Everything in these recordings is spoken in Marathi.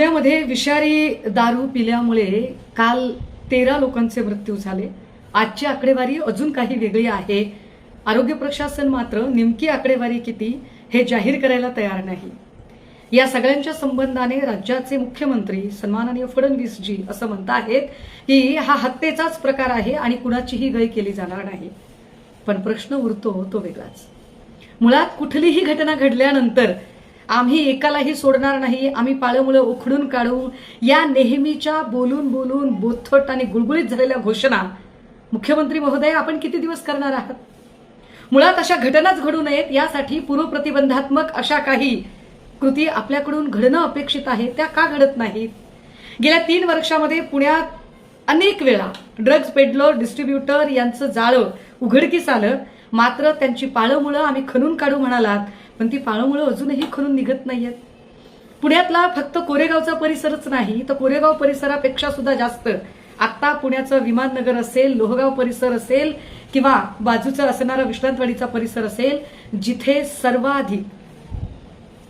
पुण्यामध्ये विषारी दारू पिल्यामुळे काल 13 लोकांचे मृत्यू झाले। आजची आकडेवारी अजून काही वेगळी आहे। आरोग्य प्रशासन मात्र नेमकी आकडेवारी किती हे जाहीर करायला तयार नाही। या सगळ्यांच्या संबंधाने राज्याचे मुख्यमंत्री सन्माननीय फडणवीस जी असं म्हणतात की हा हत्येचाच प्रकार आहे आणि कुणाचीही गय केली जाणार नाही। पण प्रश्न उरतो तो वेगळाच। मुळात कुठलीही घटना घडल्यानंतर आम्ही एकालाही सोडणार नाही, आम्ही पाळमुळे उखडून काढू, या नेहमीच्या बोलून बोलून बोथट आणि गुळगुळीत झालेल्या घोषणा मुख्यमंत्री महोदय आपण किती दिवस करणार आहात? मुळात अशा घटनाच घडू नयेत यासाठी पूर्वप्रतिबंधात्मक अशा काही कृती आपल्याकडून घडणं अपेक्षित आहे, त्या का घडत नाहीत? गेल्या 3 वर्षामध्ये पुण्यात अनेक वेळा ड्रग्ज पेडलर डिस्ट्रीब्युटर यांचं जाळं उघडकीस आलं, मात्र त्यांची पाळमुळं आम्ही खणून काढू म्हणालात, पण ती पाळमुळं अजूनही खणून निघत नाहीयेत। पुण्यातला फक्त कोरेगावचा परिसरच नाही तर कोरेगाव परिसरापेक्षा सुद्धा जास्त आता पुण्याचं विमाननगर असेल, लोहगाव परिसर असेल किंवा बाजूचा असणारा विश्रांतवाडीचा परिसर असेल, जिथे सर्वाधिक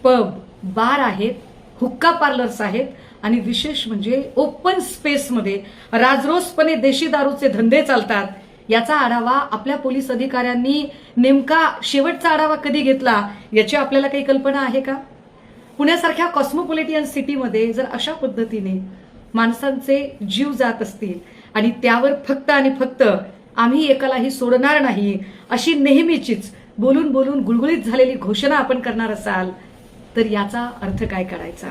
पब बार आहेत, हुक्का पार्लर्स आहेत आणि विशेष म्हणजे ओपन स्पेसमध्ये राजरोसपणे देशी दारूचे धंदे चालतात। याचा आढावा आपल्या पोलीस अधिकाऱ्यांनी नेमका शेवटचा आढावा कधी घेतला याची आपल्याला काही कल्पना आहे का? पुण्यासारख्या कॉस्मोपॉलिटियन सिटीमध्ये जर अशा पद्धतीने माणसांचे जीव जात असतील आणि त्यावर फक्त आणि फक्त आम्ही एकालाही सोडणार नाही अशी नेहमीचीच बोलून बोलून गुळगुळीत झालेली घोषणा आपण करणार असाल तर याचा अर्थ काय करायचा?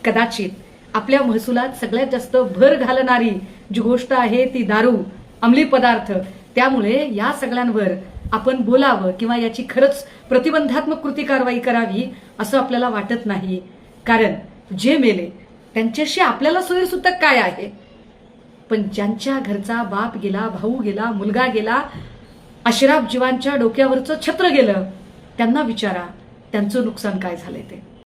कदाचित आपल्या महसुलात सगळ्यात जास्त भर घालणारी जी गोष्ट आहे ती दारू, अंमली पदार्थ, त्यामुळे या सगळ्यांवर आपण बोलावं किंवा याची खरंच प्रतिबंधात्मक कृती कारवाई करावी असं आपल्याला वाटत नाही। कारण जे मेले त्यांच्याशी आपल्याला सोयीसुद्धा काय आहे, पण ज्यांच्या घरचा बाप गेला, भाऊ गेला, मुलगा गेला, अशराफ जीवांच्या डोक्यावरचं छत्र गेलं, त्यांना विचारा त्यांचं नुकसान काय झालंय ते।